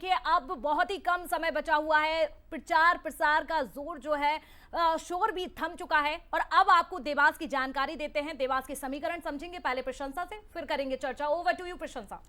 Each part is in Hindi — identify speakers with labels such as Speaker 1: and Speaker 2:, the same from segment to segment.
Speaker 1: देखिए अब बहुत ही कम समय बचा हुआ है, प्रचार प्रसार का जोर जो है शोर भी थम चुका है और अब आपको देवास की जानकारी देते हैं। देवास के समीकरण समझेंगे, पहले प्रशंसा से फिर करेंगे चर्चा। ओवर टू यू प्रशंसा।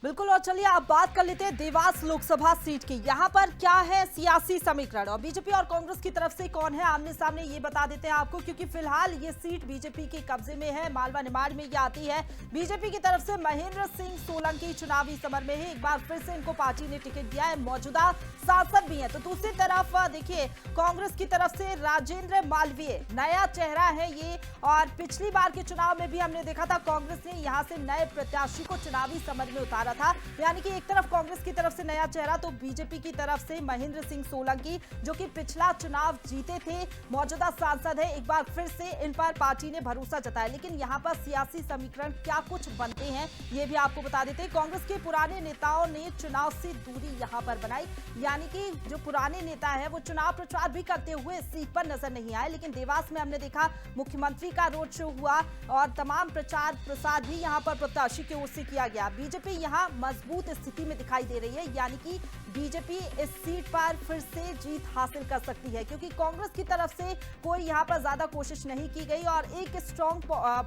Speaker 2: बिल्कुल, और चलिए अब बात कर लेते हैं देवास लोकसभा सीट की। यहाँ पर क्या है सियासी समीकरण और बीजेपी और कांग्रेस की तरफ से कौन है आमने सामने, ये बता देते हैं आपको, क्योंकि फिलहाल ये सीट बीजेपी के कब्जे में है। मालवा निमाड़ में ये आती है। बीजेपी की तरफ से महेंद्र सिंह सोलंकी चुनावी समर में है। एक बार फिर से इनको पार्टी ने टिकट दिया है, मौजूदा सांसद भी है। तो दूसरी तरफ देखिए कांग्रेस की तरफ से राजेंद्र मालवीय नया चेहरा है ये, और पिछली बार के चुनाव में भी हमने देखा था कांग्रेस ने यहाँ से नए प्रत्याशी को चुनावी समर में उतारा था। यानी कि एक तरफ कांग्रेस की तरफ से नया चेहरा तो बीजेपी की तरफ से महेंद्र सिंह सोलंकी जो कि पिछला चुनाव जीते थे, मौजूदा सांसद है। एक बार फिर से इन पर पार्टी ने भरोसा जताया। लेकिन यहाँ पर सियासी समीकरण क्या कुछ बनते हैं ये भी आपको बता देते हैं। कांग्रेस के पुराने नेताओं ने चुनाव से दूरी यहाँ पर बनाई, यानी कि जो पुराने नेता है वो चुनाव प्रचार भी करते हुए सीट पर नजर नहीं आए। लेकिन देवास में हमने देखा मुख्यमंत्री का रोड शो हुआ और तमाम प्रचार प्रसार भी यहाँ पर प्रत्याशी की ओर से किया गया। बीजेपी यहाँ मजबूत स्थिति में दिखाई दे रही है, यानी कि बीजेपी इस सीट पर फिर से जीत हासिल कर सकती है, क्योंकि कांग्रेस की तरफ से कोई यहाँ पर ज्यादा कोशिश नहीं की गई। और एक स्ट्रॉन्ग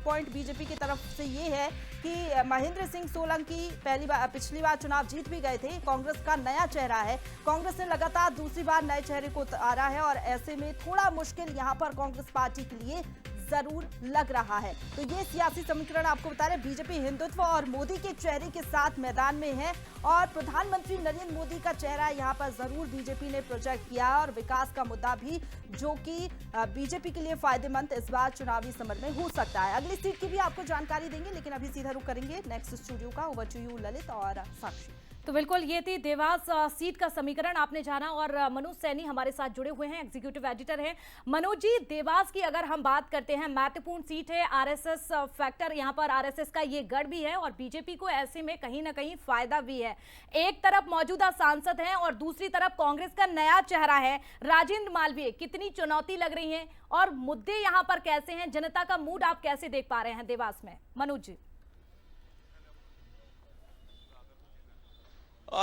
Speaker 2: पॉइंट बीजेपी की तरफ से ये है कि महेंद्र सिंह सोलंकी पिछली बार चुनाव जीत भी गए थे। कांग्रेस का नया चेहरा है, कांग्रेस ने लगातार दूसरी बार नए चेहरे को उतारा है और ऐसे में थोड़ा मुश्किल यहाँ पर कांग्रेस पार्टी के लिए जरूर लग रहा है। तो ये सियासी समीकरण आपको बता रहे, बीजेपी हिंदुत्व और मोदी के चेहरे के साथ मैदान में है और प्रधानमंत्री नरेंद्र मोदी का चेहरा यहाँ पर जरूर बीजेपी ने प्रोजेक्ट किया और विकास का मुद्दा भी जो कि बीजेपी के लिए फायदेमंद इस बार चुनावी समर में हो सकता है। अगली सीट की भी आपको जानकारी देंगे, लेकिन अभी सीधा रुख करेंगे नेक्स्ट स्टूडियो का। ओवर टू यू ललित और साक्षी।
Speaker 1: तो बिल्कुल ये थी देवास सीट का समीकरण आपने जाना और मनोज सैनी हमारे साथ जुड़े हुए हैं, एग्जीक्यूटिव एडिटर हैं। मनोज जी, देवास की अगर हम बात करते हैं, महत्वपूर्ण सीट है, आरएसएस फैक्टर यहाँ पर आरएसएस का ये गढ़ भी है और बीजेपी को ऐसे में कहीं ना कहीं फायदा भी है। एक तरफ मौजूदा सांसद हैं और दूसरी तरफ कांग्रेस का नया चेहरा है राजेंद्र मालवीय। कितनी चुनौती लग रही है और मुद्दे यहाँ पर कैसे हैं, जनता का मूड आप कैसे देख पा रहे हैं देवास में? मनोज जी।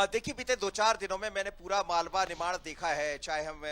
Speaker 3: देखिए, बीते 2-4 दिनों में मैंने पूरा मालवा निमाड़ देखा है। चाहे हम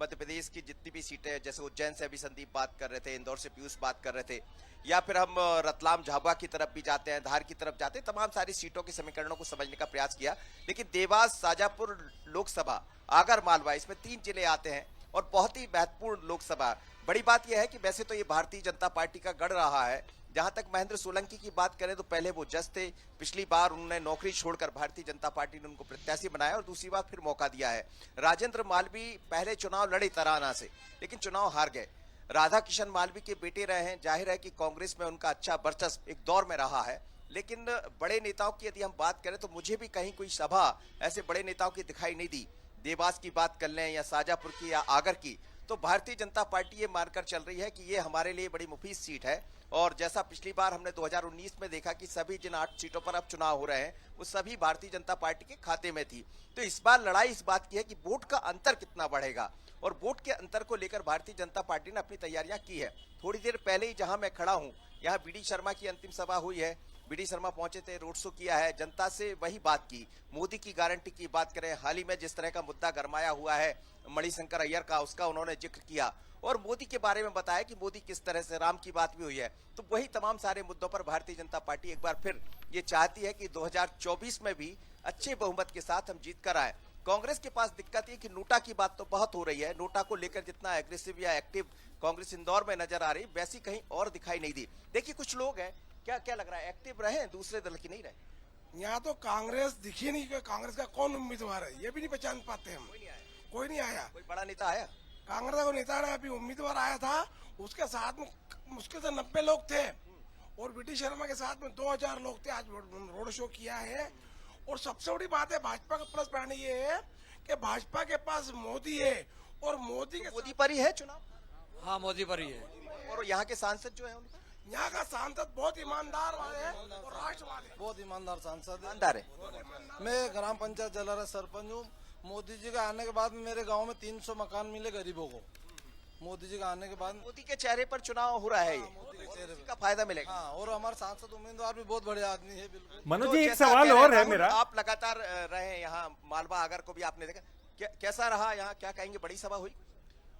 Speaker 3: मध्य प्रदेश की जितनी भी सीटें, जैसे उज्जैन से अभी संदीप बात कर रहे थे, इंदौर से पीयूष बात कर रहे थे, या फिर हम रतलाम झाबुआ की तरफ भी जाते हैं, धार की तरफ जाते हैं, तमाम सारी सीटों के समीकरणों को समझने का प्रयास किया। लेकिन देवास, शाजापुर लोकसभा, आगर मालवा, इसमें 3 जिले आते हैं और बहुत ही महत्वपूर्ण लोकसभा। बड़ी बात यह है कि वैसे तो ये भारतीय जनता पार्टी का गढ़ रहा है। जहां तक महेंद्र सोलंकी की बात करें तो पहले वो जज थे, पिछली बार उन्होंने नौकरी छोड़कर भारतीय जनता पार्टी ने उनको प्रत्याशी बनाया और दूसरी बार फिर मौका दिया है। राजेंद्र मालवीय पहले चुनाव लड़े तराना से, लेकिन चुनाव हार गए। राधा किशन मालवीय के बेटे रहे हैं, जाहिर है कि कांग्रेस में उनका अच्छा वर्चस्व एक दौर में रहा है। लेकिन बड़े नेताओं की यदि हम बात करें तो मुझे भी कहीं कोई सभा ऐसे बड़े नेताओं की दिखाई नहीं दी। देवास की बात कर लें या शाजापुर की या आगर की, तो भारतीय जनता पार्टी ये मानकर चल रही है कि ये हमारे लिए बड़ी मुफीद सीट है। और जैसा पिछली बार हमने 2019 में देखा कि सभी जिन 8 सीटों पर अब चुनाव हो रहे हैं वो सभी भारतीय जनता पार्टी के खाते में थी। तो इस बार लड़ाई इस बात की है कि वोट का अंतर कितना बढ़ेगा, और वोट के अंतर को लेकर भारतीय जनता पार्टी ने अपनी तैयारियां की है। थोड़ी देर पहले ही जहां मैं खड़ा हूं, यहाँ बीडी शर्मा की अंतिम सभा हुई है। बीडी शर्मा पहुंचे थे, रोड शो किया है, जनता से वही बात की, मोदी की गारंटी की बात करें। हाल ही में जिस तरह का मुद्दा गरमाया हुआ है मणिशंकर अय्यर का, उसका उन्होंने जिक्र किया और मोदी के बारे में बताया कि मोदी किस तरह से, राम की बात भी हुई है। तो वही तमाम सारे मुद्दों पर भारतीय जनता पार्टी एक बार फिर ये चाहती है कि 2024 में भी अच्छे बहुमत के साथ हम जीत कर आए। कांग्रेस के पास दिक्कत है कि नोटा की बात तो बहुत हो रही है, नोटा को लेकर जितना एग्रेसिव या एक्टिव कांग्रेस इंदौर में नजर आ रही, वैसी कहीं और दिखाई नहीं दी। देखिए, कुछ लोग हैं, क्या लग रहा है, एक्टिव रहे, दूसरे दल की नहीं रहे।
Speaker 4: यहाँ तो कांग्रेस दिखी नहीं कि कांग्रेस का कौन उम्मीदवार है, ये भी नहीं पहचान पाते हम। कोई नहीं आया।
Speaker 3: कोई बड़ा नेता आया?
Speaker 4: कांग्रेस का नेता अभी उम्मीदवार आया था, उसके साथ में मुश्किल से 90 लोग थे और बीडी शर्मा के साथ में 2000 लोग थे। आज रोड शो किया है। और सबसे बड़ी बात है, भाजपा का प्लस पॉइंट ये है कि भाजपा के पास मोदी है और मोदी
Speaker 3: पर ही है चुनाव।
Speaker 5: हाँ, मोदी पर ही है।
Speaker 3: और यहाँ के सांसद जो है उनका,
Speaker 4: यहाँ का सांसद बहुत ईमानदार है और राष्ट्रवादी,
Speaker 5: बहुत ईमानदार सांसद
Speaker 3: ईमानदार है।
Speaker 5: मैं ग्राम पंचायत जलारा सरपंच हूँ। मोदी जी के आने के बाद मेरे गांव में 300 मकान मिले गरीबों को। मोदी जी का आने के बाद
Speaker 3: मोदी के चेहरे पर चुनाव हो रहा है ये,
Speaker 5: मोदी के चेहरे
Speaker 3: उसी का फायदा मिलेगा।
Speaker 5: हाँ, और हमारे सांसद उम्मीदवार भी बहुत बड़े आदमी है। बिल्कुल
Speaker 6: मनोज
Speaker 3: तो
Speaker 6: जी एक
Speaker 3: जैसा
Speaker 6: सवाल
Speaker 3: कह रहे
Speaker 6: और है
Speaker 3: राहुल,
Speaker 6: मेरा।
Speaker 3: आप लगातार रहे हैं यहाँ, मालवा आगर को भी आपने देखा, कैसा रहा यहाँ, क्या कहेंगे, बड़ी सभा हुई?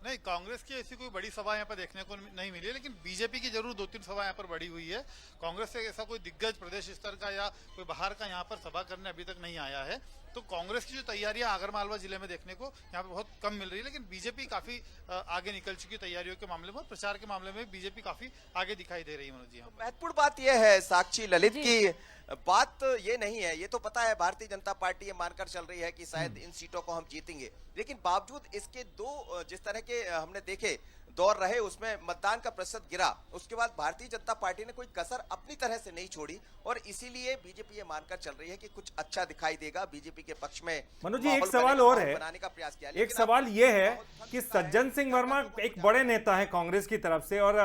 Speaker 7: नहीं, कांग्रेस की ऐसी कोई बड़ी सभा यहाँ पर देखने को नहीं मिली है, लेकिन बीजेपी की जरूर 2-3 सभा यहाँ पर बड़ी हुई है। कांग्रेस से ऐसा कोई दिग्गज प्रदेश स्तर का या कोई बाहर का यहाँ पर सभा करने अभी तक नहीं आया है। तो कांग्रेस की जो तैयारियां आगरमालवा जिले में देखने को यहाँ पे बहुत कम मिल रही है, लेकिन बीजेपी काफी आगे निकल चुकी है तैयारियों के मामले में। प्रचार के मामले में बीजेपी काफी आगे दिखाई दे रही है। मनोज जी,
Speaker 3: महत्वपूर्ण बात यह है साक्षी ललित की बात ये नहीं है, ये तो पता है भारतीय जनता पार्टी ये मानकर चल रही है कि शायद इन सीटों को हम जीतेंगे, लेकिन बावजूद इसके दो जिस तरह के हमने देखे दौर रहे उसमें मतदान का प्रतिशत गिरा, उसके बाद भारतीय जनता पार्टी ने कोई कसर अपनी तरह से नहीं छोड़ी और इसीलिए बीजेपी ये मानकर चल रही है कि कुछ अच्छा दिखाई देगा बीजेपी के पक्ष में।
Speaker 6: मनोज जी एक सवाल और है,
Speaker 3: बनाने का प्रयास किया,
Speaker 6: एक सवाल ये है कि सज्जन सिंह वर्मा एक बड़े नेता है कांग्रेस की तरफ से और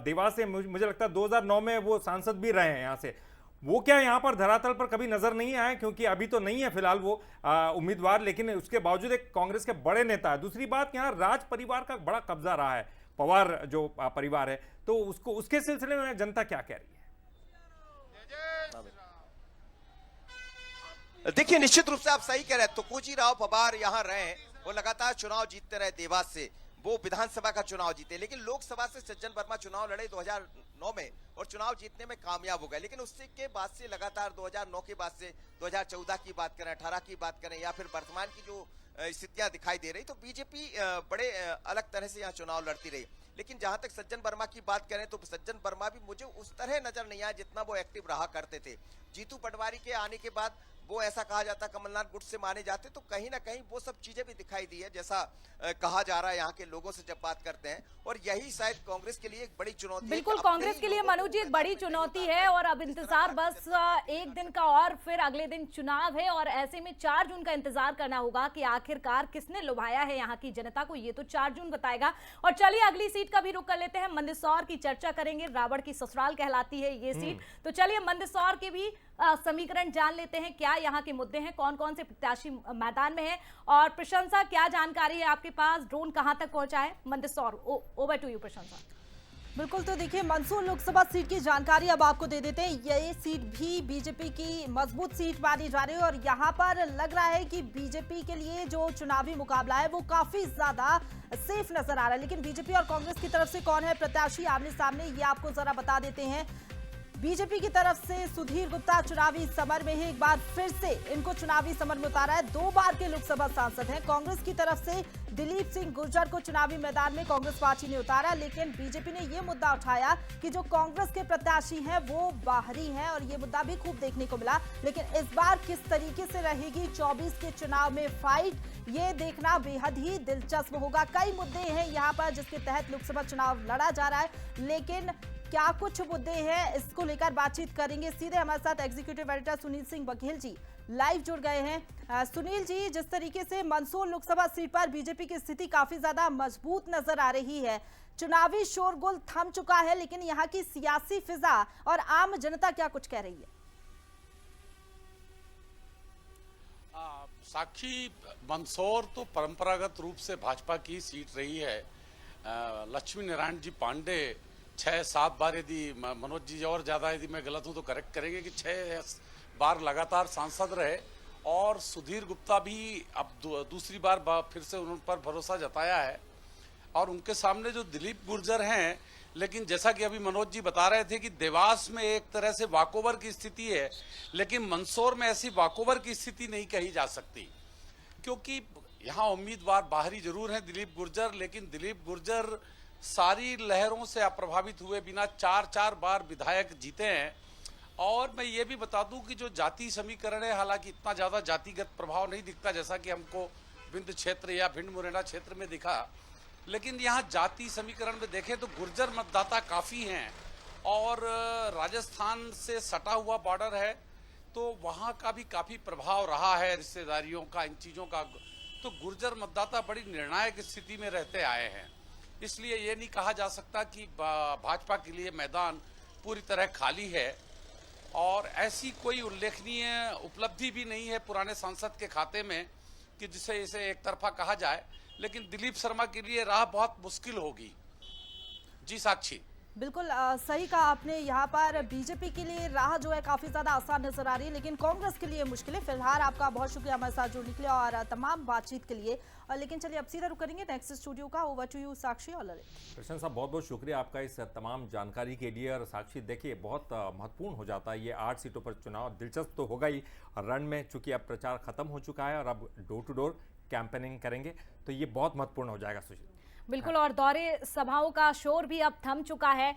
Speaker 6: देवास से मुझे लगता है 2009 में वो सांसद भी रहे हैं यहाँ से, वो क्या यहाँ पर धरातल पर कभी नजर नहीं आए? क्योंकि अभी तो नहीं है फिलहाल वो उम्मीदवार, लेकिन उसके बावजूद एक कांग्रेस के बड़े नेता है। दूसरी बात, यहाँ राज परिवार का बड़ा कब्जा रहा है, पवार जो परिवार है, तो उसको उसके सिलसिले में जनता क्या कह रही है?
Speaker 3: देखिए निश्चित रूप से आप सही कह रहे हैं, तुकोजी राव पवार यहाँ रहे हैं, वो लगातार चुनाव जीतते रहे देवास से, वो विधानसभा का चुनाव जीते, लेकिन लोकसभा से सज्जन वर्मा चुनाव लड़े 2009 में और चुनाव जीतने में कामयाब हो गए, लेकिन उससे के बाद से लगातार 2009 के बाद से 2014 की बात करें, 18 की बात करें या फिर वर्तमान की जो स्थितियां दिखाई दे रही, तो बीजेपी बड़े अलग तरह से यहाँ चुनाव लड़ती रही। लेकिन जहां तक सज्जन वर्मा की बात करें तो सज्जन वर्मा भी मुझे उस तरह नजर नहीं आया जितना वो एक्टिव रहा करते थे। जीतू पटवारी के आने के बाद वो ऐसा कहा जाता कमलनाथ गुट से माने जाते, तो कहीं ना कहीं वो सब चीजें भी दिखाई दी है जैसा कहा जा रहा है यहाँ के लोगों से जब बात करते हैं, और यही शायद कांग्रेस के लिए एक बड़ी चुनौती है।
Speaker 1: बिल्कुल कांग्रेस के लिए मनोज जी एक बड़ी चुनौती है और अब इंतजार बस एक दिन का और फिर अगले दिन चुनाव है और ऐसे में 4 जून का इंतजार करना होगा कि आखिरकार किसने लुभाया है यहाँ की जनता को, ये तो 4 जून बताएगा। और चलिए अगली सीट का भी रुख कर लेते हैं, मंदसौर की चर्चा करेंगे। रावण की ससुराल कहलाती है ये सीट, तो चलिए मंदसौर के भी समीकरण जान लेते हैं, क्या यहाँ के मुद्दे हैं, कौन कौन से प्रत्याशी मैदान में हैं। और प्रशंसा क्या जानकारी है आपके पास, ड्रोन कहां तक पहुंचा है मंदसौर? ओवर टू यू प्रशंसा।
Speaker 2: बिल्कुल, तो देखिए मंदसौर लोकसभा सीट की जानकारी अब आपको दे देते हैं। ये सीट भी बीजेपी की मजबूत सीट मानी जा रही है और यहाँ पर लग रहा है कि बीजेपी के लिए जो चुनावी मुकाबला है वो काफी ज्यादा सेफ नजर आ रहा है। लेकिन बीजेपी और कांग्रेस की तरफ से कौन है प्रत्याशी आमने सामने, ये आपको जरा बता देते हैं। बीजेपी की तरफ से सुधीर गुप्ता चुनावी समर में है, एक बार फिर से इनको चुनावी समर में उतारा है, 2 बार के लोकसभा सांसद हैं। कांग्रेस की तरफ से दिलीप सिंह गुर्जर को चुनावी मैदान में कांग्रेस पार्टी ने उतारा, लेकिन बीजेपी ने यह मुद्दा उठाया कि जो कांग्रेस के प्रत्याशी हैं वो बाहरी हैं और ये मुद्दा भी खूब देखने को मिला। लेकिन इस बार किस तरीके से रहेगी 24 के चुनाव में फाइट, ये देखना बेहद ही दिलचस्प होगा। कई मुद्दे हैं यहाँ पर जिसके तहत लोकसभा चुनाव लड़ा जा रहा है, लेकिन क्या कुछ मुद्दे हैं इसको लेकर बातचीत करेंगे। सीधे हमारे साथ executive editor Sunil Singh Baghel ji live जुड़ गए हैं। सुनील जी, जिस तरीके से मंदसौर लोकसभा सीट पर बीजेपी की स्थिति काफी ज्यादा मजबूत नजर आ रही है, चुनावी शोरगुल थम चुका है, लेकिन यहाँ की सियासी फिजा और आम जनता क्या कुछ कह रही है?
Speaker 8: साक्षी, मंदसौर तो परंपरागत रूप से भाजपा की सीट रही है। लक्ष्मी नारायण जी पांडे 6-7 बार, यदि मनोज जी और ज्यादा यदि मैं गलत हूं तो करेक्ट करेंगे, कि 6 बार लगातार सांसद रहे और सुधीर गुप्ता भी अब दूसरी बार फिर से उन पर भरोसा जताया है। और उनके सामने जो दिलीप गुर्जर हैं, लेकिन जैसा कि अभी मनोज जी बता रहे थे कि देवास में एक तरह से वॉकओवर की स्थिति है, लेकिन मंदसौर में ऐसी वॉकओवर की स्थिति नहीं कही जा सकती, क्योंकि यहाँ उम्मीदवार बाहरी जरूर हैं दिलीप गुर्जर, लेकिन दिलीप गुर्जर सारी लहरों से अप्रभावित हुए बिना 4 बार विधायक जीते हैं। और मैं ये भी बता दूं कि जो जाति समीकरण है, हालांकि इतना ज़्यादा जातिगत प्रभाव नहीं दिखता जैसा कि हमको विंध्य क्षेत्र या भिंड मुरैना क्षेत्र में दिखा, लेकिन यहाँ जाति समीकरण में देखें तो गुर्जर मतदाता काफ़ी हैं और राजस्थान से सटा हुआ बॉर्डर है, तो वहाँ का भी काफ़ी प्रभाव रहा है रिश्तेदारियों का, इन चीज़ों का। तो गुर्जर मतदाता बड़ी निर्णायक स्थिति में रहते आए हैं, इसलिए ये नहीं कहा जा सकता कि भाजपा के लिए मैदान पूरी तरह खाली है। और ऐसी कोई उल्लेखनीय उपलब्धि भी नहीं है पुराने सांसद के खाते में कि जिसे इसे एक तरफा कहा जाए, लेकिन दिलीप शर्मा के लिए राह बहुत मुश्किल होगी। जी साक्षी।
Speaker 2: बिल्कुल सही कहा आपने। यहाँ पर बीजेपी के लिए राह जो है काफी ज्यादा आसान नजर आ रही है, लेकिन कांग्रेस के लिए मुश्किल है। फिलहाल आपका बहुत शुक्रिया हमारे साथ जुड़ने के लिए और तमाम बातचीत के लिए। लेकिन चलिए अब सीधा रुक करेंगे नेक्स्ट स्टूडियो का। ओवर टू यू साक्षी और ललित।
Speaker 6: कृष्ण साहब बहुत बहुत शुक्रिया आपका इस तमाम जानकारी के लिए। और साक्षी देखिए बहुत महत्वपूर्ण हो जाता है ये 8 सीटों पर चुनाव। दिलचस्प तो होगा ही, रण में चूंकि अब प्रचार खत्म हो चुका है और अब डोर टू डोर कैंपेनिंग करेंगे, तो ये बहुत महत्वपूर्ण हो जाएगा सुशील।
Speaker 1: बिल्कुल, और दौरे सभाओं का शोर भी अब थम चुका है।